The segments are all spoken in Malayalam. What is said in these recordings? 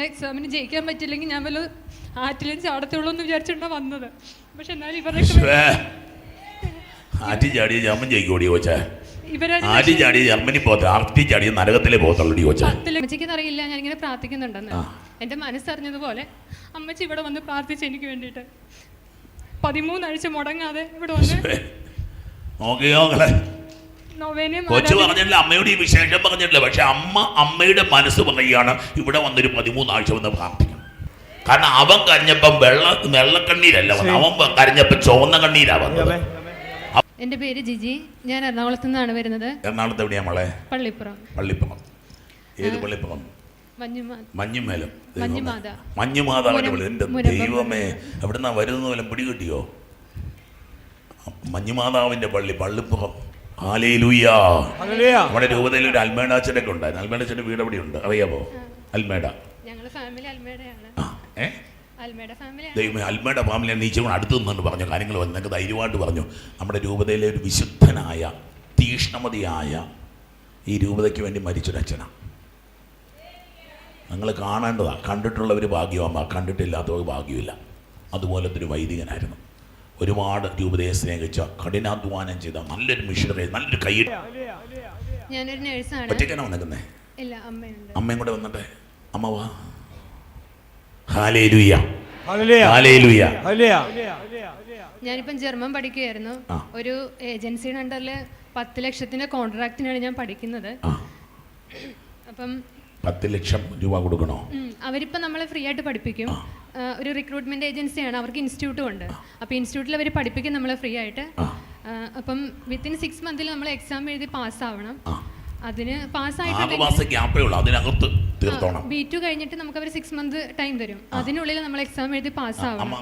എക്സാമിന് ജയിക്കാൻ പറ്റില്ലെങ്കിൽ ഞാൻ വല്ല ആറ്റിലും ചാടത്തുള്ളൂ എന്ന് വിചാരിച്ചിട്ടാണ് വന്നത്. പക്ഷെ എന്നാലും ഇവരുടെ ആറ്റി ചാടിയ ജർമ്മൻ ജയിക്കോടി കോച്ചാ, ആറ്റി ചാടിയ ജർമ്മനി പോകത്തെ, ആറ്റി ചാടിയ നരകത്തിലെ പോകത്തുള്ളൂ കോച്ചാ. അമ്മച്ചിക്ക് അറിയില്ല ഞാനിങ്ങനെ പ്രാർത്ഥിക്കുന്നുണ്ടെന്ന്. എൻ്റെ മനസ്സറിഞ്ഞതുപോലെ അമ്മച്ചി ഇവിടെ വന്ന് പ്രാർത്ഥിച്ച് എനിക്ക് വേണ്ടിയിട്ട് 13 ആഴ്ച മുടങ്ങാതെ ഇവിടെ വന്ന് കൊച്ചു പറഞ്ഞില്ല, അമ്മയോട് ഈ വിശേഷം പറഞ്ഞിട്ടില്ല. പക്ഷെ അമ്മയുടെ മനസ്സ് പറയുകയാണ് ഇവിടെ വന്നൊരു 13 ആഴ്ച വന്ന് പ്രാർത്ഥിക്കണം. കാരണം അവൻ കരഞ്ഞപ്പം വെള്ളക്കണ്ണീരല്ല വന്നത്, അവൻ കരഞ്ഞപ്പം ചുവന്ന കണ്ണീരാ വന്നത്. എന്റെ പേര് ജിജി, ഞാൻ എറണാകുളത്ത് നിന്നാണ് വരുന്നത്. എറണാകുളത്ത് എവിടെയാ മോളെ? പള്ളിപ്പുറം. പള്ളിപ്പുറം. ഏത് പള്ളിപ്പുറം? മഞ്ഞുമേലം. മഞ്ഞുമാതാവിന്റെ. എന്റെ ദൈവമേ, എവിടുന്നാ വരുന്ന പോലെ പിടികിട്ടിയോ? മഞ്ഞുമാതാവിന്റെ പള്ളി, പള്ളിപ്പുറം. ഹല്ലേലൂയ. നമ്മുടെ രൂപതയിൽ ഒരു അൽമേഡാച്ചനൊക്കെ ഉണ്ടായിരുന്നു. അൽമേഡാച്ചന്റെ വീട് എവിടെയുണ്ട് അറിയാമോ? അൽമേഡ. ദൈവമേ, അൽമേഡ ഫാമിലി നീച്ചോണ്ട് അടുത്ത് നിന്നുകൊണ്ട് പറഞ്ഞു കാര്യങ്ങൾ വന്നൊക്കെ ധൈര്യമായിട്ട് പറഞ്ഞു. നമ്മുടെ രൂപതയിലെ ഒരു വിശുദ്ധനായ തീഷ്ണമതിയായ ഈ രൂപതയ്ക്ക് വേണ്ടി മരിച്ചൊരച്ഛനാണ്. നിങ്ങൾ കാണേണ്ടതാണ്. കണ്ടിട്ടുള്ളവർ ഭാഗ്യമാകുമ്പോൾ കണ്ടിട്ടില്ലാത്തവർ ഭാഗ്യമില്ല. അതുപോലത്തെ ഒരു വൈദികനായിരുന്നു. ഒരുപാട് രൂപതയെ സ്നേഹിച്ച, കഠിനാധ്വാനം ചെയ്ത നല്ലൊരു മിഷണറി, നല്ലൊരു കൈ. ഞാനൊരു നേഴ്സാണ്. ഒറ്റയ്ക്കാണോ വന്നേക്കുന്നേ? ഇല്ല, അമ്മയുണ്ട്. അമ്മയും കൂടെ വന്നിട്ടെ. അമ്മ വാ. Hallelujah, hallelujah. ഞാനിപ്പം ജർമ്മൻ പഠിക്കുകയായിരുന്നു. ഒരു ഏജൻസിയുടെ അണ്ടറിൽ 10 ലക്ഷത്തിന്റെ കോൺട്രാക്റ്റിനാണ് ഞാൻ പഠിക്കുന്നത്. അപ്പം 10 ലക്ഷം രൂപ കൊടുക്കണോ? അവരിപ്പം നമ്മളെ ഫ്രീ ആയിട്ട് പഠിപ്പിക്കും. ഒരു റിക്രൂട്ട്മെന്റ് ഏജൻസിയാണ്, അവർക്ക് ഇൻസ്റ്റിറ്റ്യൂട്ടും ഉണ്ട്. അപ്പോൾ ഇൻസ്റ്റിറ്റ്യൂട്ടിൽ അവർ പഠിപ്പിക്കും നമ്മളെ ഫ്രീ ആയിട്ട്. അപ്പം വിത്തിൻ 6 മന്തിൽ നമ്മൾ എക്സാം എഴുതി പാസ്സാവണം. അതിന് പാസ്സായിട്ട് B2 കഴിഞ്ഞിട്ട് നമുക്ക് അവർ 6 മന്ത് ടൈം തരും. അതിനുള്ളിൽ നമ്മൾ എക്സാം എഴുതി പാസ്സാവണം.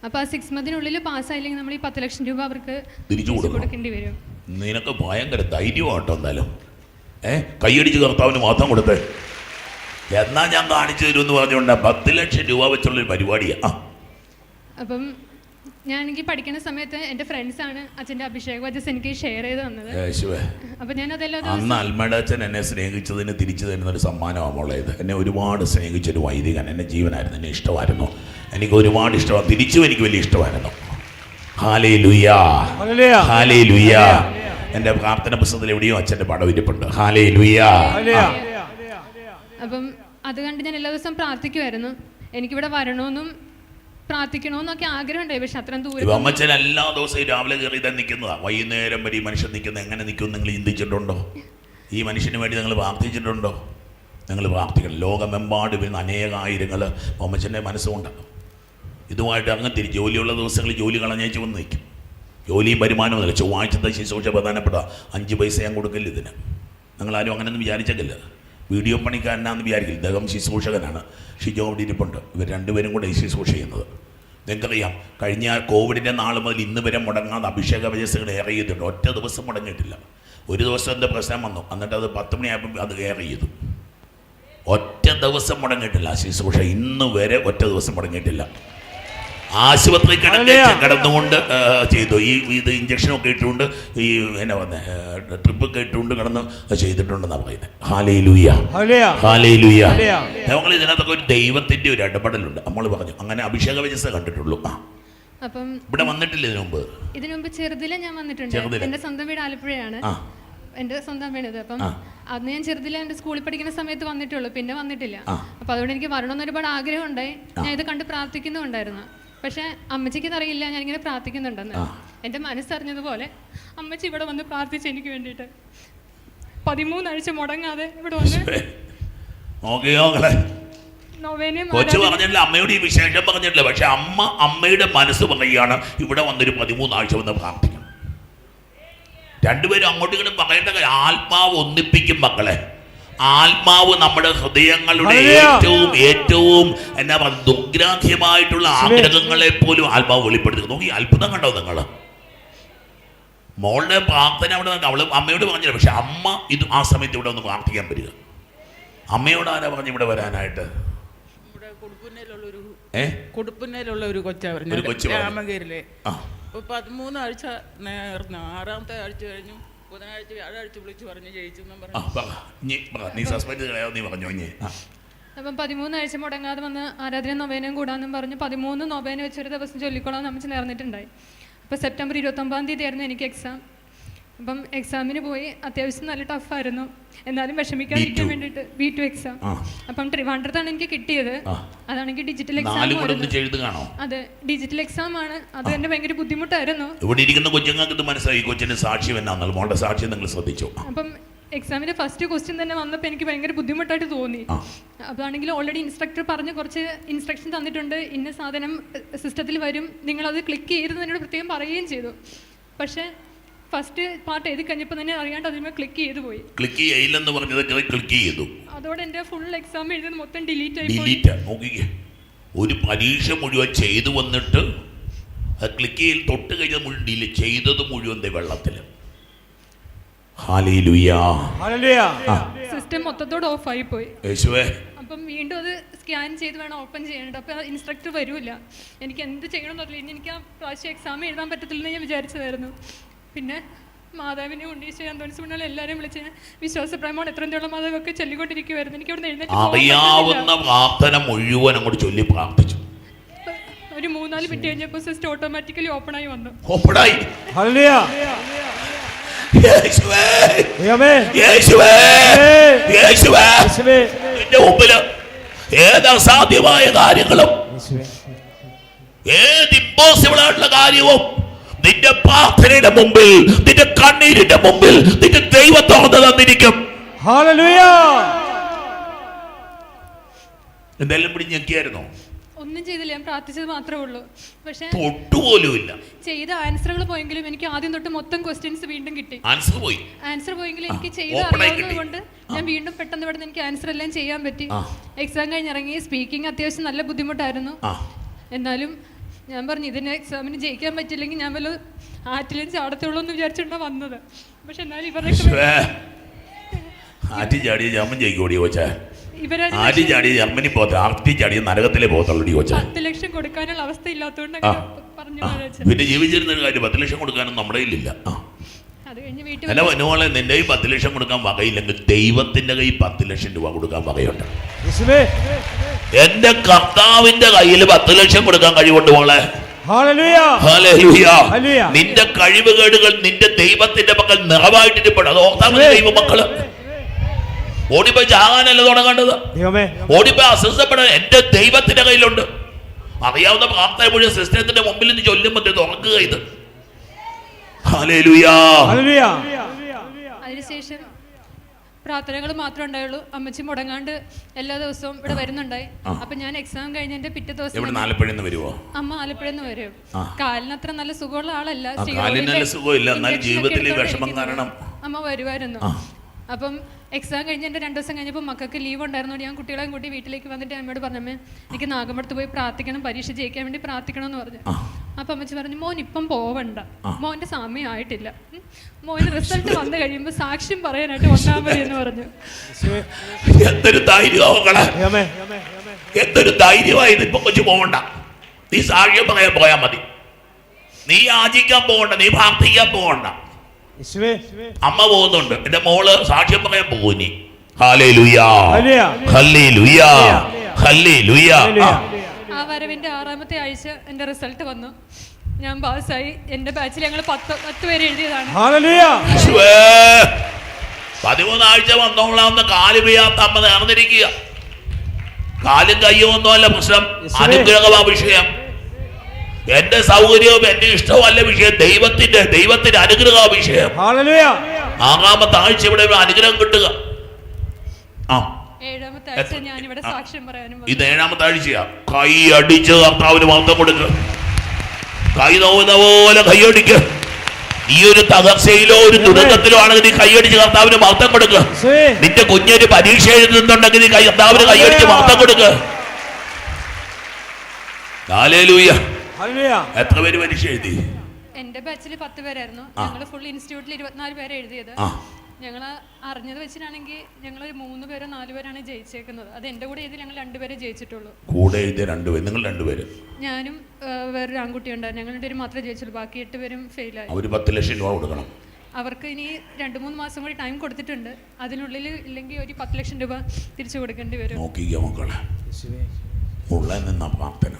അപ്പോൾ ആ 6 മന്തിനുള്ളിൽ പാസ്സായില്ലെങ്കിൽ നമ്മൾ ഈ 10 ലക്ഷം രൂപ അവർക്ക് തിരിച്ചു കൊടുക്കേണ്ടി വരും. നിനക്ക് ഭയങ്കര ധൈര്യമാട്ടോ. എന്തായാലും കൈയടിച്ച് കർത്താവിന് മാത്രം കൊടുത്തേ. എന്നാ ഞാൻ കാണിച്ചു തരും എന്ന് പറഞ്ഞുകൊണ്ട് 10 ലക്ഷം രൂപ വെച്ചുള്ളൊരു പരിപാടിയാ. അപ്പം ഞാൻ എനിക്ക് പഠിക്കുന്ന സമയത്ത് എൻ്റെ ഫ്രണ്ട്സാണ് അച്ഛൻ്റെ അഭിഷേക വചസ് എനിക്ക് ഷെയർ ചെയ്ത് തന്നത്. അപ്പം ഞാൻ അതെല്ലാം അന്ന് അൽമേഡാച്ചൻ എന്നെ സ്നേഹിച്ചതിന് തിരിച്ചു തരുന്നൊരു സമ്മാനമാണ് മോളേത്. എന്നെ ഒരുപാട് സ്നേഹിച്ചൊരു വൈദികൻ, എന്നെ ജീവനായിരുന്നു, എന്നെ ഇഷ്ടമായിരുന്നു, എനിക്ക് ഒരുപാട് ഇഷ്ടമാണ്. തിരിച്ചും എനിക്ക് വലിയ ഇഷ്ടമായിരുന്നു. Hallelujah, hallelujah. എൻ്റെ പ്രാർത്ഥന പുസ്തകത്തിൽ എവിടെയോ അച്ഛൻ്റെ പടം ഇരിപ്പുണ്ട്. ഹല്ലേലൂയ. അപ്പം അത് കണ്ട് ഞാൻ എല്ലാ ദിവസവും പ്രാർത്ഥിക്കുമായിരുന്നു. എനിക്കിവിടെ വരണമെന്നും പ്രാർത്ഥിക്കണമെന്നൊക്കെ ആഗ്രഹമുണ്ടായി. പക്ഷെ അത്രയും ദൂരം അമ്മച്ചൻ എല്ലാ ദിവസവും രാവിലെ കയറി ഇതാ നിൽക്കുന്നതാ. വൈകുന്നേരം വരെ ഈ മനുഷ്യൻ നിൽക്കുന്നത് എങ്ങനെ നിൽക്കും നിങ്ങൾ ചിന്തിച്ചിട്ടുണ്ടോ? ഈ മനുഷ്യന് വേണ്ടി നിങ്ങൾ പ്രാർത്ഥിച്ചിട്ടുണ്ടോ? നിങ്ങൾ പ്രാർത്ഥിക്കണം. ലോകമെമ്പാട് വരുന്ന അനേകായിരങ്ങൾ അമ്മച്ചൻ്റെ മനസ്സുകൊണ്ടാണ്. ഇതുമായിട്ട് അങ്ങനെ ജോലിയുള്ള ദിവസങ്ങളിൽ ജോലി കളഞ്ഞേച്ച് വന്ന് നിൽക്കും. ജോലിയും വരുമാനവും അല്ല. ചൊവ്വാഴ്ചത്തെ ശുശ്രൂഷ പ്രധാനപ്പെട്ട 5 പൈസ ഞാൻ കൊടുക്കില്ല ഇതിന്. നിങ്ങളാരും അങ്ങനെയൊന്നും വിചാരിച്ചേക്കില്ല. വീഡിയോ പണിക്കാരനാണെന്ന് വിചാരിക്കില്ല. ഇദ്ദേഹം ശുശ്രൂഷകനാണ്. ഷിജോ അവിടെ ഇരിപ്പുണ്ട്. ഇവർ രണ്ടുപേരും കൂടെ ഈ ശുശ്രൂഷ ചെയ്യുന്നത്. നിങ്ങൾക്കറിയാം, കഴിഞ്ഞ കോവിഡിൻ്റെ നാൾ മുതൽ ഇന്ന് വരെ മുടങ്ങാതെ അഭിഷേക വചസ്സുകൾ ഏറെ ചെയ്തിട്ടുണ്ട്. ഒറ്റ ദിവസം മുടങ്ങിയിട്ടില്ല. ഒരു ദിവസം എൻ്റെ പ്രശ്നം വന്നു, എന്നിട്ട് അത് 10 മണിയായപ്പോൾ അത് ഏറെ ചെയ്തു. ഒറ്റ ദിവസം മുടങ്ങിയിട്ടില്ല ശുശ്രൂഷ. ഇന്ന് വരെ ഒറ്റ ദിവസം മുടങ്ങിയിട്ടില്ല. ആശുപത്രി കിടന്നുകൊണ്ട് ചെയ്തു. ഇത് ഇഞ്ചക്ഷനൊക്കെ ഇട്ടുകൊണ്ട് ഈ എന്നാ പറഞ്ഞ ട്രിപ്പൊക്കെ ഇട്ടുകൊണ്ട് കിടന്ന് ചെയ്തിട്ടുണ്ടെന്നാണ് പറയുന്നത്. Hallelujah, hallelujah. നമ്മൾ ഇതിനകത്തൊക്കെ ഒരു ദൈവത്തിൻ്റെ ഒരു ഇടപെടലുണ്ട്. നമ്മൾ പറഞ്ഞു അങ്ങനെ അഭിഷേക വചസ്സേ കണ്ടിട്ടുള്ളൂ. അപ്പം ഇവിടെ വന്നിട്ടില്ല ഇതിനു മുമ്പ്? ചെറുതിലെ ഞാൻ വന്നിട്ടുണ്ട്. എൻ്റെ സ്വന്തം വീട് ആലപ്പുഴയാണ്. എൻ്റെ സ്വന്തം വീട്. അപ്പം അന്ന് ഞാൻ ചെറുതിലെ എൻ്റെ സ്കൂളിൽ പഠിക്കുന്ന സമയത്ത് വന്നിട്ടുള്ളൂ, പിന്നെ വന്നിട്ടില്ല. അപ്പം അതുകൊണ്ട് എനിക്ക് വരണമെന്ന് ഒരുപാട് ആഗ്രഹം ഉണ്ടായി. ഞാൻ ഇത് കണ്ട് പ്രാർത്ഥിക്കുന്നുണ്ടായിരുന്നു. പക്ഷെ അമ്മച്ചിക്ക് അറിയില്ല ഞാനിങ്ങനെ പ്രാർത്ഥിക്കുന്നുണ്ടെന്ന്. എൻ്റെ മനസ്സറിഞ്ഞതുപോലെ അമ്മച്ചി ഇവിടെ വന്ന് പ്രാർത്ഥിച്ച് എനിക്ക് വേണ്ടിയിട്ട് 13 ആഴ്ച മുടങ്ങാതെ ഇവിടെ വന്ന് കൊച്ചു പറഞ്ഞില്ല, അമ്മയോട് ഈ വിശേഷം പറഞ്ഞിട്ടില്ല. പക്ഷെ അമ്മയുടെ മനസ്സ് പറയുകയാണ് ഇവിടെ വന്നൊരു 13 ആഴ്ച വന്ന് പ്രാർത്ഥിക്കണം. രണ്ടുപേരും അങ്ങോട്ടും ഇങ്ങോട്ടും പറയേണ്ട ആത്മാവ് ഒന്നിപ്പിക്കും മക്കളെ. ആത്മാവ് നമ്മുടെ ഹൃദയങ്ങളുടെ ഏറ്റവും എന്നാ പറയുക ദുർഗ്രാഹ്യമായിട്ടുള്ള ആഗ്രഹങ്ങളെ പോലും ആത്മാവ് വെളിപ്പെടുത്തുന്നു. ഈ അത്ഭുതം കണ്ടോ നിങ്ങൾ? മോളുടെ പ്രാർത്ഥന അവിടെ അവള് അമ്മയോട് പറഞ്ഞില്ല. പക്ഷെ അമ്മ ഇത് ആ സമയത്ത് ഇവിടെ ഒന്ന് പ്രാർത്ഥിക്കാൻ വരിക. അമ്മയോട് ആരാ പറഞ്ഞു ഇവിടെ വരാനായിട്ട്? കൊടുപ്പുന്നേലുള്ള ഒരു കൊച്ചു രാമഗിരിലെ 13 ആഴ്ച നേർന്നു. 6ാമത്തെ ആഴ്ച കഴിഞ്ഞു ബുധനാഴ്ച വ്യാഴാഴ്ച വിളിച്ച് പറഞ്ഞ് ജയിച്ചു എന്നും ആ പറഞ്ഞു. പറ ഇനി പറ, നീ സസ്പെൻഡ് കളയാതെ നീ പറഞ്ഞു ഇനി. അപ്പം 13 ആഴ്ച മുടങ്ങാതെ വന്ന് ആരാധന നൊവേനയും കൂടാന്നും പറഞ്ഞ് 13 നൊവേന വെച്ചൊരു ദിവസം ചൊല്ലിക്കൊള്ളാൻ നമ്മൾ നേർന്നിട്ടുണ്ടായി. അപ്പോൾ സെപ്റ്റംബർ 29 തീയതി ആയിരുന്നു എനിക്ക് എക്സാം. അപ്പം എക്സാമിന് പോയി. അത്യാവശ്യം നല്ല ടഫായിരുന്നു, എന്നാലും വിഷമിക്കാതിരിക്കാൻ വേണ്ടിയിട്ട് B2 എക്സാം. അപ്പം ട്രിവാൻഡ്രത്താണ് എനിക്ക് കിട്ടിയത്. അതാണെങ്കിൽ ഡിജിറ്റൽ എക്സാം. അതെ, ഡിജിറ്റൽ എക്സാം ആണ്. അത് തന്നെ ഭയങ്കര ബുദ്ധിമുട്ടായിരുന്നു. ഇവിടെ ഇരിക്കുന്ന കൊച്ചുങ്ങൾക്ക് ഇത് മനസ്സിലായി, കൊച്ചിന് സാക്ഷ്യം എന്നാണ്, മോളുടെ സാക്ഷ്യം നിങ്ങൾ ശ്രദ്ധിച്ചു. അപ്പം എക്സാമിന്റെ ഫസ്റ്റ് ക്വസ്റ്റ്യൻ തന്നെ വന്നപ്പോൾ എനിക്ക് ഭയങ്കര ബുദ്ധിമുട്ടായിട്ട് തോന്നി. അതാണെങ്കിൽ ഓൾറെഡി ഇൻസ്ട്രക്ടർ പറഞ്ഞ് കുറച്ച് ഇൻസ്ട്രക്ഷൻ തന്നിട്ടുണ്ട്, ഇന്ന സാധനം സിസ്റ്റത്തിൽ വരും, നിങ്ങളത് ക്ലിക്ക് ചെയ്ത് എന്നോട് പ്രത്യേകം പറയുകയും ചെയ്തു. പക്ഷേ ഫസ്റ്റ് പാർട്ട് എഴുതി കഴിഞ്ഞപ്പോൾ തന്നെ അറിയാണ്ട് അതിന്മേൽ ക്ലിക്ക് ചെയ്തു പോയി. ക്ലിക്ക് ചെയ്യില്ലെന്ന് പറഞ്ഞത് ക്ലിക്ക് ചെയ്തു. അതോടെ എൻ്റെ ഫുൾ എക്സാം എഴുതുന്നത് മൊത്തം ഡിലീറ്റ് ആയി. നോക്കിക്കേ, ഒരു പരീക്ഷ മുഴുവൻ ചെയ്തു വന്നിട്ട് ക്ലിക്ക് ചെയ്ത് തൊട്ട് കഴിഞ്ഞത് മുഴുവൻ ഡിലീറ്റ് ചെയ്തത് മുഴുവൻ വെള്ളത്തിൽ. സിസ്റ്റം മൊത്തത്തോട് ഓഫ് ആയി പോയി. അപ്പം വീണ്ടും അത് സ്കാൻ ചെയ്ത് വേണം ഓപ്പൺ ചെയ്യാനായിട്ട്. അപ്പോൾ ഇൻസ്ട്രക്ടർ വരില്ല. എനിക്ക് എന്ത് ചെയ്യണമെന്ന് അറിയില്ല. ഇനി എനിക്ക് ആ പ്രാവശ്യം എക്സാം എഴുതാൻ പറ്റത്തില്ലെന്ന് ഞാൻ വിചാരിച്ചതായിരുന്നു. പിന്നെ മാതാവിനെ ഉണ്ണീശോ അന്തോണിസ് പുണ്യാളെ എല്ലാവരെയും വിളിച്ച് വിശ്വാസപ്രമാണം എത്രയുള്ള മാതാവൊക്കെ ചൊല്ലിക്കൊണ്ടിരിക്കുവായിരുന്നു. എനിക്ക് അവിടെ അറിയാവുന്ന പ്രാർത്ഥന മുഴുവൻ അങ്ങോട്ട് ചൊല്ലി പ്രാർത്ഥിച്ചു. ഒരു 3-4 മിനിറ്റ് കഴിഞ്ഞപ്പോൾ സിസ്റ്റം ഓട്ടോമാറ്റിക്കലി ഓപ്പൺ ആയി വന്നു. ഏത് അസാധ്യമായ കാര്യങ്ങളും ഏത് ഇമ്പോസിബിൾ ആയിട്ടുള്ള കാര്യവും നിന്റെ പ്രാർത്ഥനയുടെ മുമ്പിൽ, നിന്റെ കണ്ണീരിന്റെ മുമ്പിൽ നിന്റെ ദൈവം തുറന്നു തന്നിരിക്കും. എന്തെല്ലാം പിടി ഞെക്കിയായിരുന്നോ? ഒന്നും ചെയ്തില്ല, ഞാൻ പ്രാർത്ഥിച്ചത് മാത്രമേ ഉള്ളൂ. പക്ഷെ തൊട്ടുപോലുമില്ല. ചെയ്ത ആൻസറുകൾ പോയെങ്കിലും എനിക്ക് ആദ്യം തൊട്ട് മൊത്തം ക്വസ്റ്റ്യൻസ് വീണ്ടും കിട്ടി. ആൻസർ പോയെങ്കിലും എനിക്ക് ചെയ്ത് അറിയാവുന്നത് കൊണ്ട് ഞാൻ വീണ്ടും പെട്ടെന്ന് ഇവിടെ എനിക്ക് ആൻസർ എല്ലാം ചെയ്യാൻ പറ്റി. എക്സാം കഴിഞ്ഞിറങ്ങി. സ്പീക്കിംഗ് അത്യാവശ്യം നല്ല ബുദ്ധിമുട്ടായിരുന്നു. എന്നാലും ഞാൻ പറഞ്ഞു, ഇതിന് എക്സാമിന് ജയിക്കാൻ പറ്റില്ലെങ്കിൽ ഞാൻ വല്ല ആറ്റിലും ചാടത്തുള്ളൂ എന്ന് വിചാരിച്ചിട്ടാണ് വന്നത്. പക്ഷെ എന്നാലും ഇവരുടെ ജർമ്മനി പോകത്ത 10 ലക്ഷം കൊടുക്കാനുള്ള അവസ്ഥ ഇല്ലാത്തതുകൊണ്ട് പറഞ്ഞു. പിന്നെ ജീവിച്ചിരുന്ന കാര്യം 10 ലക്ഷം കൊടുക്കാനും നമ്മുടെ കയ്യിലില്ല. അത് കഴിഞ്ഞ് വീട്ടിൽ അല്ല വനുവോളെ, നിന്റെ കൈ 10 ലക്ഷം കൊടുക്കാൻ വകയില്ലെങ്കിൽ ദൈവത്തിന്റെ കൈ 10 ലക്ഷം രൂപ കൊടുക്കാൻ വകയുണ്ട്. എന്റെ കർത്താവിന്റെ കയ്യിൽ 10 ലക്ഷം കൊടുക്കാൻ കഴിവുണ്ട് മോളെ. നിന്റെ കഴിവുകേടുകൾ നിന്റെ ദൈവത്തിന്റെ മക്കൾ നിറവായിട്ടിരിപ്പുണ്ട്. അത് ഓർത്താൽ മതി. ദൈവ മക്കള് ഓടിപ്പോയി ചാകാനല്ല തുടങ്ങേണ്ടത്, ഓടിപ്പോയി അസ്വസ്ഥപ്പെടാൻ എന്റെ ദൈവത്തിന്റെ കയ്യിലുണ്ട്. അറിയാവുന്ന പ്രാർത്ഥന മുഴുവൻ സിസ്റ്റത്തിന്റെ മുമ്പിൽ നിന്ന് ചൊല്ലുമ്പോൾ തുറക്കുക. ഇത് അതിനുശേഷം പ്രാർത്ഥനകൾ മാത്രമേ ഉണ്ടായുള്ളൂ. അമ്മച്ചി മുടങ്ങാണ്ട് എല്ലാ ദിവസവും ഇവിടെ വരുന്നുണ്ടായി. അപ്പൊ ഞാൻ എക്സാം കഴിഞ്ഞതിന്റെ പിറ്റേ ദിവസം അമ്മ ആലപ്പുഴയിൽ നിന്ന് വരും. കാലിന് അത്ര നല്ല സുഖമുള്ള ആളല്ല, അമ്മ വരുമായിരുന്നു. അപ്പം എക്സാം കഴിഞ്ഞ് എൻ്റെ 2 ദിവസം കഴിഞ്ഞപ്പോൾ മക്കൾക്ക് ലീവ് ഉണ്ടായിരുന്നോണ്ട് ഞാൻ കുട്ടികളെയും കൂട്ടി വീട്ടിലേക്ക് വന്നിട്ട് അമ്മയോട് പറഞ്ഞമ്മേ, എനിക്ക് നാഗമ്പടത്ത് പോയി പ്രാർത്ഥിക്കണം, പരീക്ഷ ജയിക്കാൻ വേണ്ടി പ്രാർത്ഥിക്കണം എന്ന് പറഞ്ഞു. അപ്പം അമ്മച്ചി പറഞ്ഞു, മോൻ ഇപ്പം പോവണ്ട, മോൻ്റെ സമയമായിട്ടില്ല, മോന് റിസൾട്ട് വന്നു കഴിയുമ്പോൾ സാക്ഷ്യം പറയാനായിട്ട് വന്നാൽ മതി എന്ന് പറഞ്ഞു. എന്തൊരു ധൈര്യമായത്. ഇപ്പൊ കൊച്ചു പോവണ്ട, നീ സാക്ഷ്യം പറയാൻ പോയാൽ മതി, നീ യാചിക്കാൻ പോകണ്ട, നീ പ്രാർത്ഥിക്കാൻ പോകണ്ട. അമ്മ പോകുന്നുണ്ട്, എന്റെ മോള് സാക്ഷ്യം പറയാൻ പോകുന്നു. ആ വരവിന്റെ 6ാമത്തെ ആഴ്ച എന്റെ റിസൾട്ട് വന്നു. ഞാൻ പാസ്സായി. എന്റെ ബാച്ചിൽ ഞങ്ങൾ 10 പേര് എഴുതിയതാണ്. 13 ആഴ്ച വന്നോളാവുന്ന കാല് പെയ്യാത്ത അമ്മ നേർന്നിരിക്കുക. കാലും കയ്യും ഒന്നുമല്ല പ്രശ്നം, അനുഗ്രഹമാ വിഷയം. എന്റെ സൗകര്യവും എന്റെ ഇഷ്ടവും അല്ല വിഷയം, ദൈവത്തിന്റെ അനുഗ്രഹ വിഷയം. 6ാമത്തെ ആഴ്ച ഇവിടെ അനുഗ്രഹം കിട്ടുക. ഇത് 7ാമത്തെ ആഴ്ചയാ. കൈ അടിച്ച് കർത്താവിന് മഹത്വം കൊടുക്കുക. കൈ നോവുന്ന പോലെ കൈയടിക്കുക. ഈ ഒരു തകർച്ചയിലോ ഒരു ദുരന്തത്തിലോ ആണെങ്കിൽ നീ കൈയടിച്ച് കർത്താവിന് മഹത്വം കൊടുക്കുക. നിന്റെ കുഞ്ഞൊരു പരീക്ഷ എഴുതുന്നുണ്ടെങ്കിൽ നീ കർത്താവിന് കൈയടിച്ച് മഹത്വം കൊടുക്കുക. ഹല്ലേലൂയ. എത്ര പേര് പരീക്ഷ എഴുതി? എന്റെ ബാച്ചിൽ 10 പേരായിരുന്നു. ഞങ്ങൾ ഫുൾ ഇൻസ്റ്റിറ്റ്യൂട്ടിൽ 24 പേരെ എഴുതിയത്. ഞങ്ങൾ അറിഞ്ഞത് വെച്ചിട്ടാണെങ്കിൽ ഞങ്ങൾ 3 പേരോ 4 പേരാണ് ജയിച്ചേക്കുന്നത്. അത് എന്റെ കൂടെ എഴുതി ഞങ്ങൾ 2 പേരെ ജയിച്ചിട്ടുള്ളൂ. കൂടെ എഴുതിയ 2 പേര്, നിങ്ങൾ 2 പേര്, ഞാനും വേറൊരു ആൺകുട്ടി ഉണ്ടായിരുന്നു. ഞങ്ങൾ 2 പേരും മാത്രമേ ജയിച്ചുള്ളൂ, ബാക്കി 8 പേരും ഫെയിലായി. അവര് 10 ലക്ഷം രൂപ കൊടുക്കണം. അവർക്ക് ഇനി 2-3 മാസം കൂടി ടൈം കൊടുത്തിട്ടുണ്ട്. അതിനുള്ളിൽ ഇല്ലെങ്കിൽ ഒരു 10 ലക്ഷം രൂപ തിരിച്ചു കൊടുക്കേണ്ടി വരും. നോക്കിക്കോ മക്കളെ, ഉള്ളിൽ നിന്ന പ്രാർത്ഥന,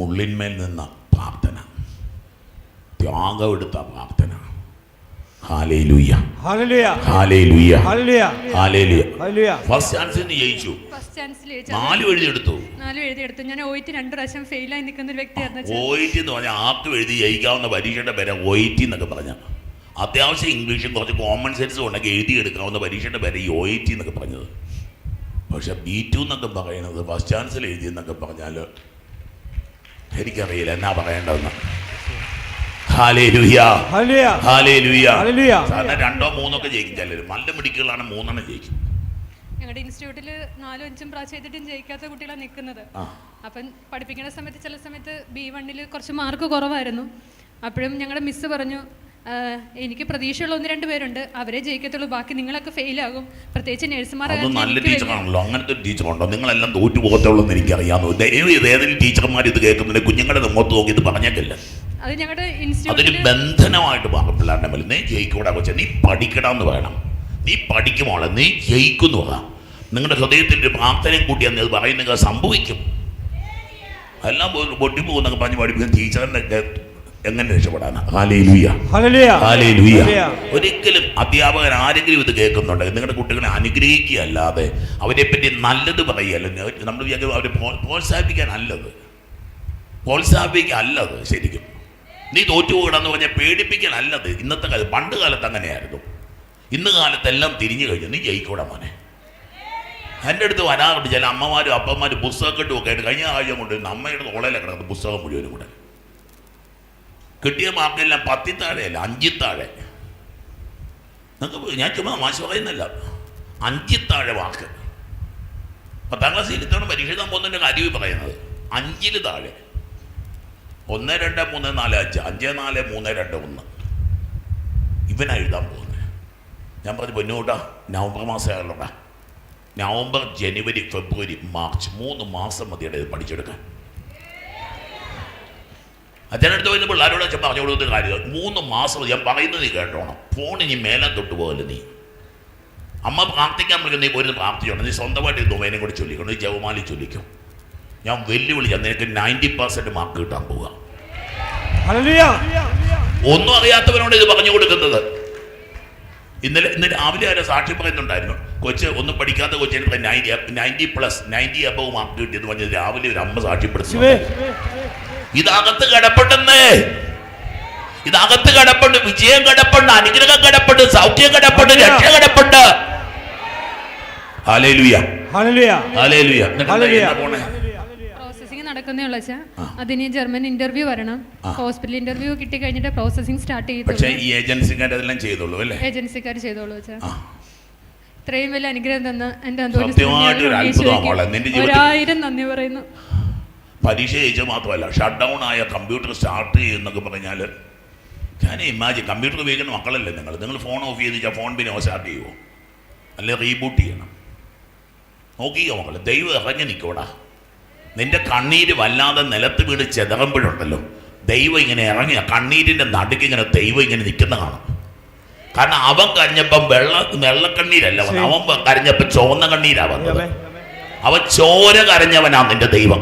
ഉള്ളിന്മേൽ നിന്ന പ്രാർത്ഥന, ത്യാഗം എടുത്ത പ്രാർത്ഥന. Hallelujah, hallelujah, hallelujah, hallelujah. First ചാൻസിൽ ജയിച്ചു. ഫസ്റ്റ് ചാൻസിൽ 4 എഴുതിയെടുത്തു. ഞാൻ OIT 2 പ്രാവശ്യം ഫെയിലായി നിൽക്കുന്ന ഒരു വ്യക്തിയായിരുന്നു. OIT എന്ന് പറഞ്ഞാൽ ആർക്കും എഴുതി ജയിക്കാവുന്ന പരീക്ഷയുടെ പേര് OIT എന്നൊക്കെ പറഞ്ഞാൽ, അത്യാവശ്യം ഇംഗ്ലീഷും കുറച്ച് കോമൺ സെൻസും ഉണ്ടെങ്കിൽ എഴുതിയെടുക്കാവുന്ന പരീക്ഷയുടെ പേര് ഈ OIT എന്നൊക്കെ പറഞ്ഞത്. പക്ഷെ B2 എന്നൊക്കെ പറയുന്നത് ഫസ്റ്റ് ചാൻസിൽ എഴുതി എന്നൊക്കെ പറഞ്ഞാൽ എനിക്കറിയില്ല എന്നാ പറയേണ്ടതെന്ന്. Hallelujah, hallelujah. സാധാരണ 2-3 ഒക്കെ ജയിക്കും ചിലർ. നല്ല മിടുക്കുകളാണ് 3 ജയിക്കും. ഞങ്ങളുടെ ഇൻസ്റ്റിറ്റ്യൂട്ടിൽ 4-5 പ്രാവശ്യം ചെയ്തിട്ടും ജയിക്കാത്ത കുട്ടികളാണ് നിൽക്കുന്നത്. അപ്പം പഠിപ്പിക്കുന്ന സമയത്ത് ചില സമയത്ത് B1 കുറച്ച് മാർക്ക് കുറവായിരുന്നു. അപ്പോഴും ഞങ്ങളുടെ മിസ്സ് പറഞ്ഞു, എനിക്ക് പ്രതീക്ഷയുള്ള 1-2 പേരുണ്ട്, അവരെ ജയിക്കത്തുള്ളൂ, ബാക്കി നിങ്ങളൊക്കെ ഫെയിലാകും, പ്രത്യേകിച്ച് നേഴ്സുമാർ. നല്ല ടീച്ചറാണല്ലോ, അങ്ങനത്തെ ഒരു ടീച്ചറുണ്ടോ? നിങ്ങളെല്ലാം തോറ്റു പോകത്തുള്ളൂ എന്ന് എനിക്കറിയാമോ. ഏതെങ്കിലും ടീച്ചർമാർ ഇത് കേൾക്കുന്നുണ്ട്, കുഞ്ഞുങ്ങളുടെ മുഖത്ത് നോക്കി ഇത് പറഞ്ഞേക്കില്ല. അത് ഞങ്ങളുടെ അതൊരു ഇൻസ്റ്റിറ്റ്യൂട്ടിൽ ബന്ധനമായിട്ട് മാറും പിള്ളേരുടെ മേലെ. നീ ജയിക്കൂടാ കൊച്ചെ, നീ പഠിക്കണമെന്ന് വേണം, നീ പഠിക്കുമോളെ, നീ ജയിക്കുന്നു പറയാം. നിങ്ങളുടെ ഹൃദയത്തിൻ്റെ പ്രാർത്ഥനയും കൂട്ടിയാൽ അത് പറയുന്നത് സംഭവിക്കും. എല്ലാം പൊട്ടിപ്പോകുന്നൊക്കെ പറഞ്ഞ് പഠിപ്പിക്കുന്ന ടീച്ചറിൻ്റെ എങ്ങനെ രക്ഷപ്പെടാനാ? Hallelujah, hallelujah. ഒരിക്കലും അധ്യാപകൻ ആരെങ്കിലും ഇത് കേൾക്കുന്നുണ്ടെങ്കിൽ നിങ്ങളുടെ കുട്ടികളെ അനുഗ്രഹിക്കുക അല്ലാതെ അവരെ പറ്റി നല്ലത് പറയുകയല്ല. നമ്മൾ വിചാരിക്കും അവരെ പ്രോത്സാഹിപ്പിക്കാനല്ലത്, പ്രോത്സാഹിപ്പിക്കാനല്ലത്. ശരിക്കും നീ തോറ്റുപോകണമെന്ന് പറഞ്ഞാൽ പേടിപ്പിക്കാനല്ലത്. ഇന്നത്തെ കാലത്ത്, പണ്ട് കാലത്ത് അങ്ങനെയായിരുന്നു. ഇന്ന് കാലത്തെല്ലാം തിരിഞ്ഞു കഴിഞ്ഞു. നീ ജയിക്കൂടാ മോനെ. എൻ്റെ അടുത്ത് വരാറുണ്ട് ചില അമ്മമാരും അപ്പന്മാരും പുസ്തകക്കെട്ടും ഒക്കെ ആയിട്ട്. കഴിഞ്ഞ ആഴ്ച കൊണ്ട് അമ്മയുടെ തോളയിലാണ് കിടക്കുന്നത് പുസ്തകം മുഴുവനും കൂടെ. കിട്ടിയ മാർക്കെല്ലാം 10 താഴെയല്ല, 5 താഴെ. നിങ്ങൾക്ക് ഞാൻ ചുമ്മാ മാശ പറയുന്നില്ല, 5 താഴെ മാർക്ക്. 10ാം ക്ലാസ്സിൽ ഇത്തവണ പരീക്ഷ എഴുതാൻ പോകുന്നതിൻ്റെ കാര്യവും പറയുന്നത് 5 താഴെ. 1, 2, 3, 4, 5, 5, 4, 3, 2, 1 ഇവനാ എഴുതാൻ പോകുന്നത്. ഞാൻ പറഞ്ഞു പൊന്നോട്ടാ, നവംബർ മാസമായുള്ളൂടാ. നവംബർ, ജനുവരി, ഫെബ്രുവരി, മാർച്ച് 3 മാസം മതിയുടെ ഇത് പഠിച്ചെടുക്കാൻ. അച്ഛനടുത്ത് വരുന്ന പിള്ളേരോട് അച്ഛൻ പറഞ്ഞു കൊടുക്കുന്ന കാര്യം 3 മാസം ഞാൻ പറയുന്നത് നീ കേട്ടോണം. ഫോൺ ഇനി മേലെ തൊട്ട് പോകല്ലേ നീ. അമ്മ പ്രാർത്ഥിക്കാൻ വിളിക്കുന്ന നീ പോയിരുന്നു പ്രാർത്ഥിച്ചോണം. നീ സ്വന്തമായിട്ട് ദുമേനെ കൂടി ചൊല്ലിക്കണം, നീ ജവമാലി ചൊല്ലിക്കും. ഞാൻ വെല്ലുവിളിച്ചാൽ നിനക്ക് 90% മാർക്ക് കിട്ടാൻ പോവുക. ഒന്നും അറിയാത്തവനോട് ഇത് പറഞ്ഞു കൊടുക്കുന്നത്. ഇന്ന് രാവിലെ ആരെ സാക്ഷി പറയുന്നുണ്ടായിരുന്നു, കൊച്ച് ഒന്നും പഠിക്കാത്ത കൊച്ചിന് 90+ അബവ് മാർക്ക് കിട്ടിയെന്ന് പറഞ്ഞത് രാവിലെ ഒരു അമ്മ സാക്ഷ്യപ്പെടുത്തുന്നു. ഇതകത്ത് കിടപ്പുണ്ടെന്ന്, ഇതകത്ത് കിടപ്പുണ്ട്. വിജയം കിടപ്പുണ്ട്, അനുഗ്രഹം കിടപ്പുണ്ട്, സൗഖ്യം കിടപ്പുണ്ട്, രക്ഷ കിടപ്പുണ്ട്. Hallelujah, hallelujah, hallelujah. പ്രോസസ്സിംഗ് നടക്കുന്നേ ഉള്ളൂ അച്ഛാ. അതിന് ജർമ്മൻ ഇന്റർവ്യൂ വരണം. ഹോസ്പിറ്റൽ ഇന്റർവ്യൂ കിട്ടി കഴിഞ്ഞിട്ട് പ്രോസസ്സിംഗ് സ്റ്റാർട്ട് ചെയ്തു. പക്ഷേ ഈ ഏജൻസിക്കാർ അതെല്ലാം ചെയ്തോളൂ അല്ലേ? ഏജൻസിക്കാർ ചെയ്തോളൂ അച്ഛാ. ഇത്രയും വലിയ അനുഗ്രഹം തന്ന എൻ്റെ 1000 നന്ദി പറയുന്നു. പരീക്ഷ ജയിച്ച മാത്രമല്ല, ഷട്ട് ഡൗൺ ആയ കമ്പ്യൂട്ടർ സ്റ്റാർട്ട് ചെയ്യുന്നൊക്കെ പറഞ്ഞാൽ ഞാൻ ഇമാജിൻ. കമ്പ്യൂട്ടർ ഉപയോഗിക്കുന്ന മക്കളല്ലേ നിങ്ങൾ ഫോൺ ഓഫ് ചെയ്ത് വെച്ചാൽ ഫോൺ പിന്നെ സ്റ്റാർട്ട് ചെയ്യുമോ? അല്ലെ റീബൂട്ട് ചെയ്യണം. നോക്കിയോ മക്കൾ, ദൈവം ഇറങ്ങി നിൽക്കൂടാ. നിന്റെ കണ്ണീര് വല്ലാതെ നിലത്ത് വീണ് ചെതറുമ്പോഴുണ്ടല്ലോ, ദൈവം ഇങ്ങനെ ഇറങ്ങി കണ്ണീരിൻ്റെ നടുക്ക് ഇങ്ങനെ ദൈവം ഇങ്ങനെ നിൽക്കുന്ന കാണും. കാരണം അവൻ കരഞ്ഞപ്പം വെള്ളക്കണ്ണീരല്ല വന്നത്, അവൻ കരഞ്ഞപ്പം ചുവന്ന കണ്ണീരാ വന്നത്. അവൻ ചോര കരഞ്ഞവനാ നിന്റെ ദൈവം,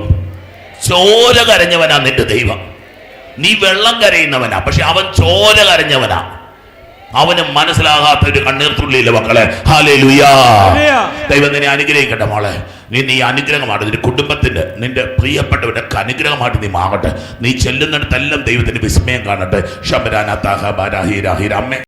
ചോര കരഞ്ഞവനാ നിന്റെ ദൈവം. നീ വെള്ളം കരയുന്നവനാ, പക്ഷെ അവൻ ചോര കരഞ്ഞവനാ. അവന് മനസ്സിലാകാത്ത ഒരു കണ്ണീർത്തുള്ളിയില്ല മക്കളെ. ഹല്ലേലൂയ. ദൈവം നിന്നെ അനുഗ്രഹിക്കട്ടെ മോളെ. നീ അനുഗ്രഹമാണ് നിന്റെ കുടുംബത്തിന്റെ, നിന്റെ പ്രിയപ്പെട്ടവരുടെ അനുഗ്രഹമായിട്ട് നീ മാറട്ടെ. നീ ചെല്ലുന്നിടത്തെല്ലാം ദൈവത്തിന്റെ വിസ്മയം കാണട്ടെ. ശബരാന താഹ ബാരാഹീരാഹീര. അമ്മേ